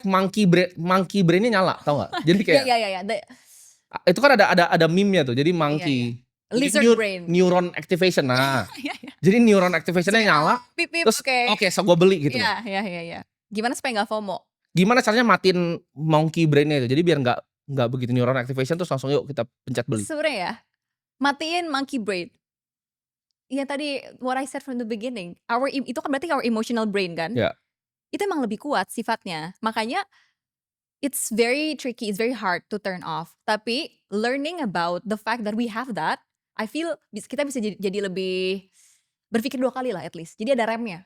monkey brain-nya nyala, tahu nggak? Jadi kayak Ya. itu kan ada meme-nya tuh. Jadi Iya. monkey Lizard brain. neuron activation. Nah, Iya. jadi neuron activation-nya nyala. Pip, Terus oke. so gue beli gitu loh. Iya. Gimana supaya nggak FOMO? Gimana caranya matiin monkey brain-nya itu? Jadi biar nggak begitu neuron activation terus langsung yuk kita pencet beli. Sebenarnya ya, matiin monkey brain. Iya tadi what I said from the beginning. Itu kan berarti our emotional brain kan? Ya. Itu emang lebih kuat sifatnya. Makanya it's very tricky, it's very hard to turn off. Tapi learning about the fact that we have that, I feel kita bisa jadi lebih berpikir 2 kali lah at least. Jadi ada remnya.